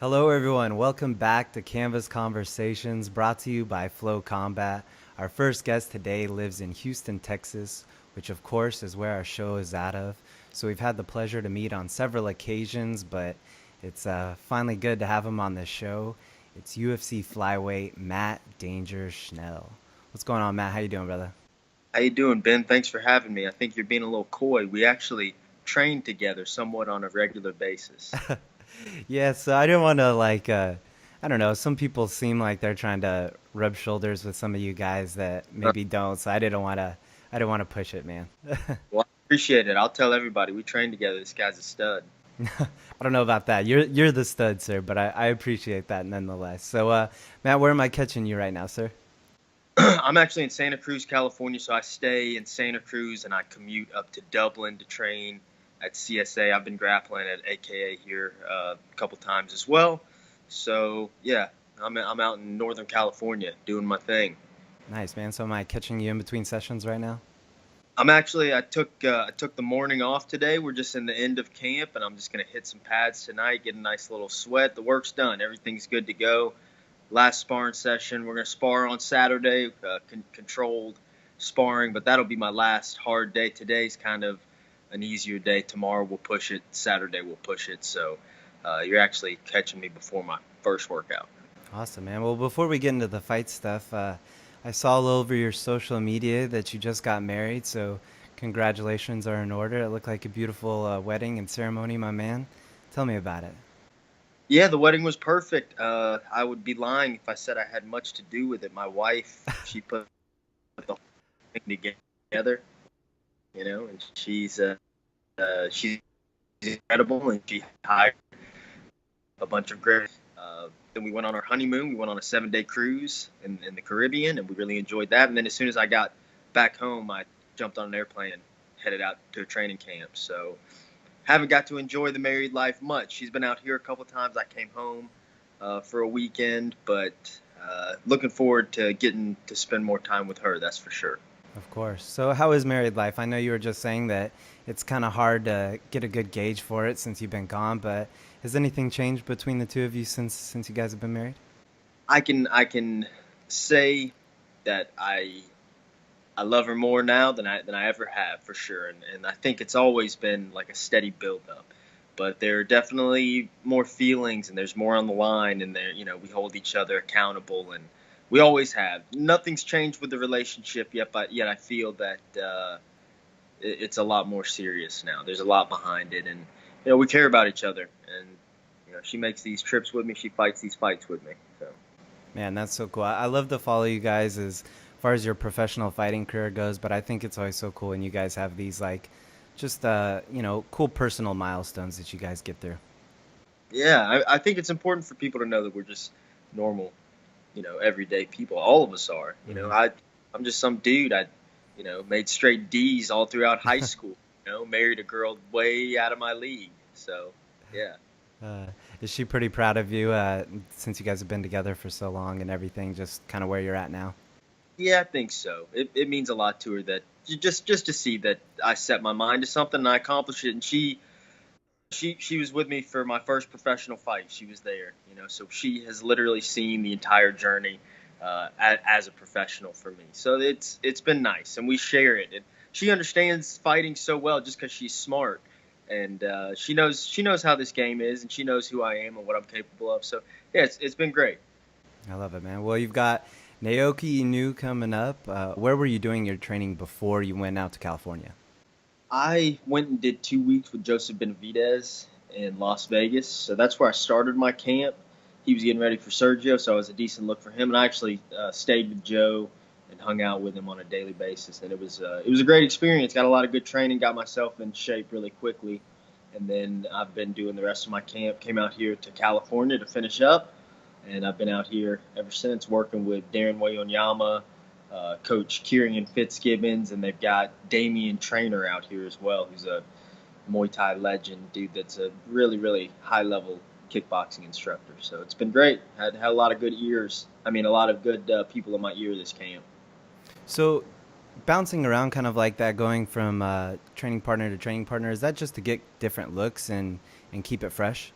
Hello, everyone. Welcome back to Canvas Conversations, brought to you by FloCombat. Our first guest today lives in Houston, Texas, which, of course, is where our show is out of. So we've had the pleasure to meet on several occasions, but it's finally good to have him on this show. It's UFC flyweight Matt Danger Schnell. What's going on, Matt? How you doing, brother? How you doing, Ben? Thanks for having me. I think you're being a little coy. We actually train together somewhat on a regular basis. Yeah, so I didn't want to I don't know. Some people seem like they're trying to rub shoulders with some of you guys that Uh, maybe don't. So I didn't want to push it, man. well, I appreciate it. I'll tell everybody we train together. This guy's a stud. I don't know about that. You're the stud, sir, but I appreciate that nonetheless. So, Matt, where am I catching you right now, sir? I'm actually in Santa Cruz, California, so I stay in Santa Cruz and I commute up to Dublin to train at CSA. I've been grappling at AKA here a couple times as well. So yeah, I'm out in Northern California doing my thing. Nice, man. So am I catching you in between sessions right now? I took the morning off today. We're just in the end of camp, and I'm just gonna hit some pads tonight, get a nice little sweat. The work's done. Everything's good to go. Last sparring session. We're gonna spar on Saturday, controlled sparring, but that'll be my last hard day. Today's kind of an easier day. Tomorrow we'll push it. Saturday we'll push it. So you're actually catching me before my first workout. Awesome, man. Well, before we get into the fight stuff, I saw all over your social media that you just got married. So congratulations are in order. It looked like a beautiful wedding and ceremony, my man. Tell me about it. Yeah, the wedding was perfect. I would be lying if I said I had much to do with it. My wife, she put the whole thing together, and she's incredible, and she hired a bunch of great. Then we went on our honeymoon. We went on a 7-day cruise in the Caribbean, and we really enjoyed that. And then as soon as I got back home, I jumped on an airplane and headed out to a training camp. So haven't got to enjoy the married life much. She's been out here a couple times. I came home for a weekend, but looking forward to getting to spend more time with her. That's for sure. Of course. So how is married life? I know you were just saying that it's kind of hard to get a good gauge for it since you've been gone, but has anything changed between the two of you since you guys have been married? I can say that I love her more now than I ever have, for sure, and I think it's always been like a steady build up. But there are definitely more feelings, and there's more on the line, and we hold each other accountable, and we always have. Nothing's changed with the relationship yet, but yet I feel that it's a lot more serious now. There's a lot behind it, and we care about each other, and she makes these trips with me, she fights these fights with me. So Man, that's so cool. I love to follow you guys as far as your professional fighting career goes, but I think it's always so cool when you guys have these just cool personal milestones that you guys get through. yeah, I think it's important for people to know that we're just normal, everyday people. All of us are. Hmm. I'm just some dude. I made straight D's all throughout high school. Married a girl way out of my league. So yeah. Uh, is she pretty proud of you since you guys have been together for so long and everything, just kind of where you're at now? Yeah, I think so. It means a lot to her that just to see that I set my mind to something and I accomplished it. And she was with me for my first professional fight. She was there, so she has literally seen the entire journey as a professional for me. So it's been nice, and we share it. And she understands fighting so well just because she's smart, and she knows how this game is, and she knows who I am and what I'm capable of. So yeah, it's been great. I love it, man. Well, you've got Naoki Inoue coming up. Where were you doing your training before you went out to California? I went and did 2 weeks with Joseph Benavidez in Las Vegas. So that's where I started my camp. He was getting ready for Sergio, so it was a decent look for him. And I actually stayed with Joe and hung out with him on a daily basis. And it was a great experience. Got a lot of good training, got myself in shape really quickly. And then I've been doing the rest of my camp. Came out here to California to finish up. And I've been out here ever since working with Darren Wayonyama, Coach Kieran Fitzgibbons, and they've got Damian Trainer out here as well, who's a Muay Thai legend, dude that's a really, really high-level kickboxing instructor. So it's been great. Had a lot of good ears. I mean, a lot of good people in my ear this camp. So, bouncing around kind of like that, going from training partner to training partner, is that just to get different looks and keep it fresh?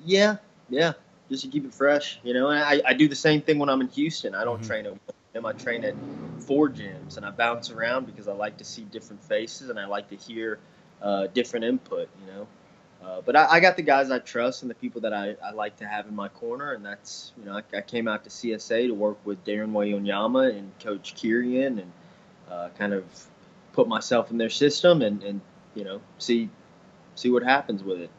Yeah, Yeah, just to keep it fresh, you know. And I do the same thing when I'm in Houston. I don't Hmm. train at one gym. I train at 4 gyms, and I bounce around because I like to see different faces and I like to hear different input, you know. But I got the guys I trust and the people that I like to have in my corner, and that's, you know, I came out to CSA to work with Darren Wayonyama and Coach Kirian, and kind of put myself in their system and you know see what happens with it.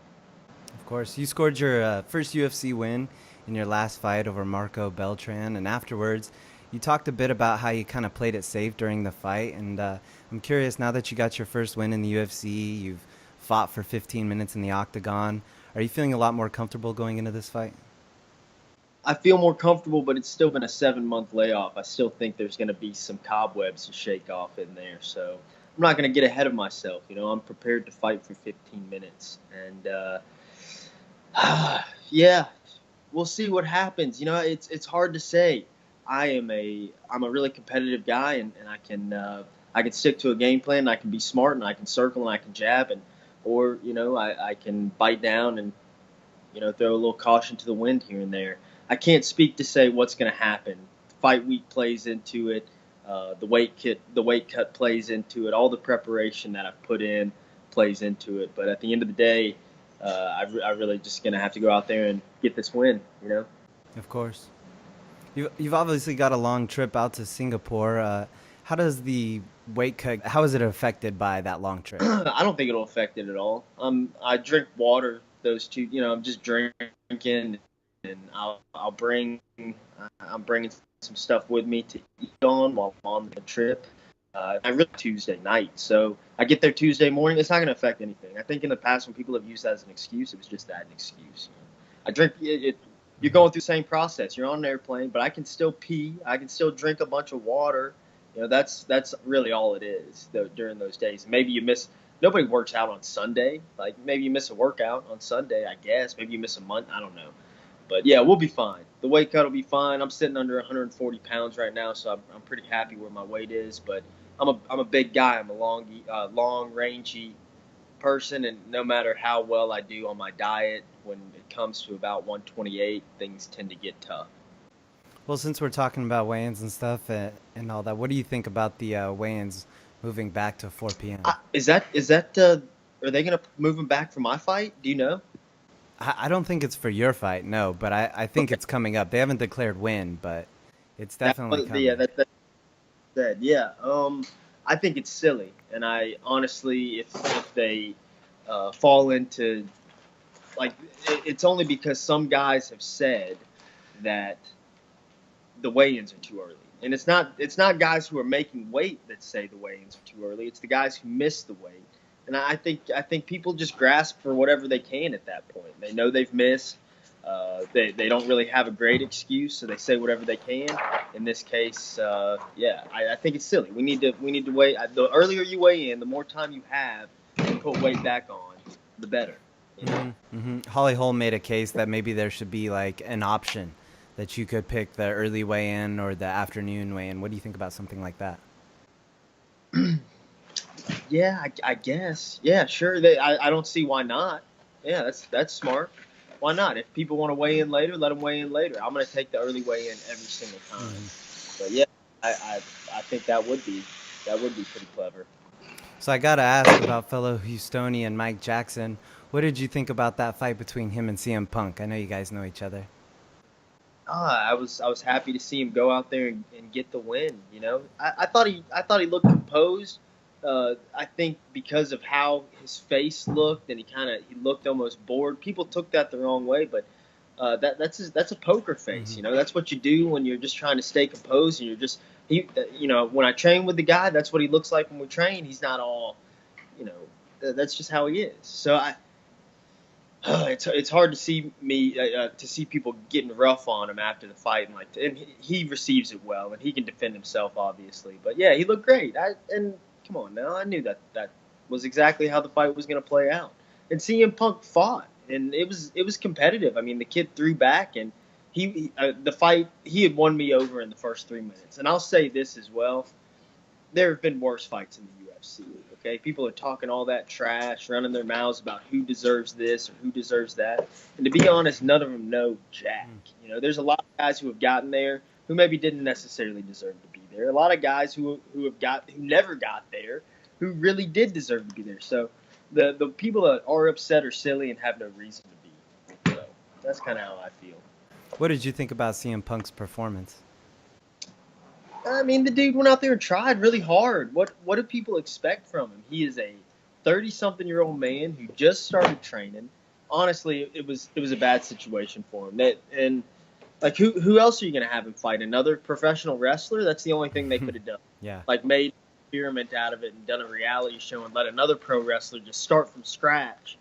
Of course, you scored your first UFC win in your last fight over Marco Beltran, and afterwards, you talked a bit about how you kind of played it safe during the fight. And I'm curious, now that you got your first win in the UFC, you've fought for 15 minutes in the octagon. Are you feeling a lot more comfortable going into this fight? I feel more comfortable, but it's still been a 7 month layoff. I still think there's going to be some cobwebs to shake off in there. So I'm not going to get ahead of myself. You know, I'm prepared to fight for 15 minutes. And yeah, we'll see what happens. You know, it's hard to say. I'm a really competitive guy, and I can stick to a game plan. And I can be smart, and I can circle, and I can jab, and or you know I can bite down and you know throw a little caution to the wind here and there. I can't speak to say what's going to happen. Fight week plays into it. The weight cut plays into it. All the preparation that I've put in plays into it. But at the end of the day, I really just gonna have to go out there and get this win. You know. Of course. You've obviously got a long trip out to Singapore. How does the weight cut, how is it affected by that long trip? I don't think it'll affect it at all. I drink water. Those two, you know, I'm just drinking, and I'm bringing some stuff with me to eat on while I'm on the trip. I really Tuesday night, so I get there Tuesday morning. It's not going to affect anything. I think in the past when people have used that as an excuse, it was just that an excuse. You know? I drink it. You're Mhm. going through the same process. You're on an airplane, but I can still pee. I can still drink a bunch of water. You know, that's really all it is during those days. Maybe you miss. Nobody works out on Sunday. Like maybe you miss a workout on Sunday. I guess maybe you miss a month. I don't know. But yeah, we'll be fine. The weight cut will be fine. I'm sitting under 140 pounds right now, so I'm pretty happy where my weight is. But I'm a big guy. I'm a long rangy person, and no matter how well I do on my diet, when it comes to about 128, things tend to get tough. Well, since we're talking about weigh-ins and stuff and all that, what do you think about the weigh-ins moving back to 4 p.m.? Is that are they gonna move him back for my fight? Do you know? I don't think it's for your fight, no, but I think Okay, it's coming up. They haven't declared when, but it's that definitely was yeah, coming. that's said. Yeah, I think it's silly, and I honestly, if they fall into like, it's only because some guys have said that the weigh-ins are too early. And it's not guys who are making weight that say the weigh-ins are too early. It's the guys who miss the weight. And I think people just grasp for whatever they can at that point. They know they've missed. They don't really have a great excuse, so they say whatever they can. In this case, yeah, I think it's silly. We need to weigh. The earlier you weigh in, the more time you have to put weight back on, the better. You know. Holly Holm made a case that maybe there should be like an option that you could pick the early weigh-in or the afternoon weigh-in. What do you think about something like that? Yeah, I guess. Yeah, sure. I don't see why not. Yeah, that's smart. Why not? If people want to weigh in later, let them weigh in later. I'm going to take the early weigh in every single time. Hmm. But yeah, I, I I think that would be pretty clever. So I gotta ask about fellow Houstonian Mike Jackson. What did you think about that fight between him and CM Punk? I know you guys know each other. I was happy to see him go out there and get the win. You know, I thought he looked composed. I think because of how his face looked, and he looked almost bored. People took that the wrong way, but that's a poker face. Hmm. You know, that's what you do when you're just trying to stay composed, and you're just he. You know, when I train with the guy, that's what he looks like when we train. He's not all, you know, that's just how he is. So it's hard to see people getting rough on him after the fight, and he receives it well, and he can defend himself obviously. But yeah, he looked great. And come on now, I knew that was exactly how the fight was going to play out. And CM Punk fought, and it was competitive. I mean, the kid threw back, and the fight, he had won me over in the first 3 minutes. And I'll say this as well: there have been worse fights in the UFC. Okay, people are talking all that trash, running their mouths about who deserves this or who deserves that. And to be honest, none of them know jack. Mm. There's a lot of guys who have gotten there who maybe didn't necessarily deserve to be there. A lot of guys who never got there who really did deserve to be there. So the people that are upset are silly and have no reason to be. So that's kind of how I feel. What did you think about CM Punk's performance? I mean, the dude went out there and tried really hard. What do people expect from him? He is a 30-something-year-old man who just started training. Honestly, it was a bad situation for him. And like who else are you going to have him fight? Another professional wrestler? That's the only thing they could have done. Yeah. Like made an experiment out of it and done a reality show and let another pro wrestler just start from scratch.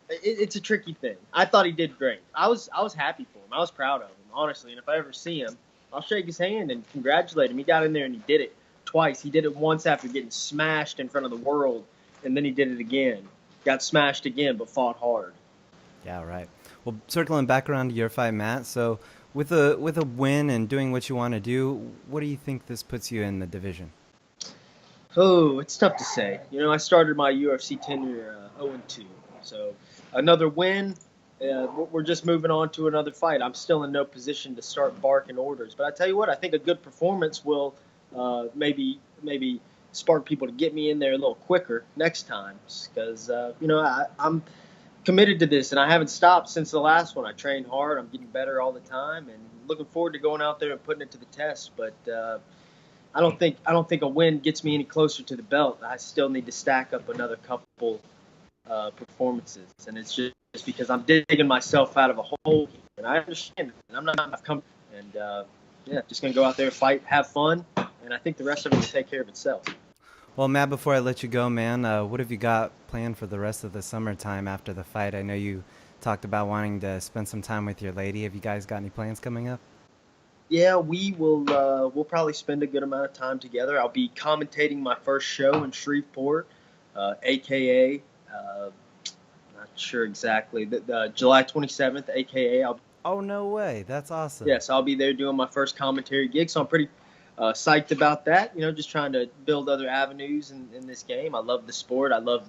It's a tricky thing. I thought he did great. I was happy for him. I was proud of him, honestly. And if I ever see him, I'll shake his hand and congratulate him. He got in there and he did it twice. He did it once after getting smashed in front of the world, and then he did it again. Got smashed again, but fought hard. Yeah, right. Well, circling back around to your fight, Matt. So with a win and doing what you want to do, what do you think this puts you in the division? Oh, it's tough to say. I started my UFC tenure 0-2. So another win, we're just moving on to another fight. I'm still in no position to start barking orders. But I tell you what, I think a good performance will maybe spark people to get me in there a little quicker next time. Because, I'm committed to this, and I haven't stopped since the last one. I trained hard. I'm getting better all the time, and looking forward to going out there and putting it to the test. But I don't think a win gets me any closer to the belt. I still need to stack up another couple performances, and it's just because I'm digging myself out of a hole, and I understand it. And I'm not. I've come, and just gonna go out there, fight, have fun, and I think the rest of it will take care of itself. Well, Matt, before I let you go, man, what have you got planned for the rest of the summertime after the fight? I know you talked about wanting to spend some time with your lady. Have you guys got any plans coming up? Yeah, we will. We'll probably spend a good amount of time together. I'll be commentating my first show in Shreveport, aka. Not sure exactly. July 27th, aka. Oh, no way. That's awesome. Yes, I'll be there doing my first commentary gig, so I'm pretty psyched about that. Just trying to build other avenues in this game. I love the sport. I love,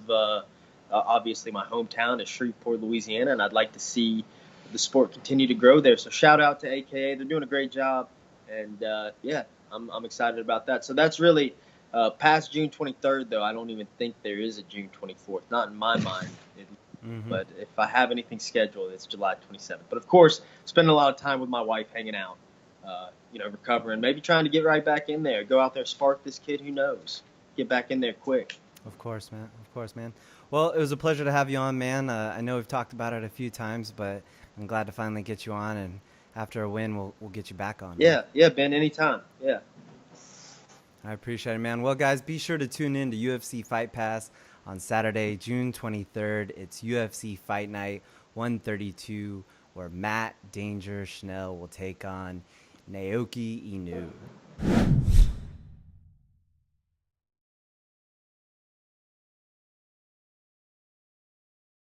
obviously, my hometown is Shreveport, Louisiana, and I'd like to see the sport continue to grow there. So shout out to AKA. They're doing a great job, and I'm excited about that. So that's really past June 23rd, though. I don't even think there is a June 24th, not in my mind. But if I have anything scheduled, it's July 27th. But of course, spending a lot of time with my wife, hanging out. Recovering, maybe trying to get right back in there, go out there, spark this kid, who knows, get back in there quick. Of course, man. Of course, man. Well, it was a pleasure to have you on, man. I know we've talked about it a few times, but I'm glad to finally get you on, and after a win, we'll get you back on. Yeah, yeah, Ben, anytime. Yeah. I appreciate it, man. Well, guys, be sure to tune in to UFC Fight Pass on Saturday, June 23rd. It's UFC Fight Night 132, where Matt Danger Schnell will take on Naoki Inoue.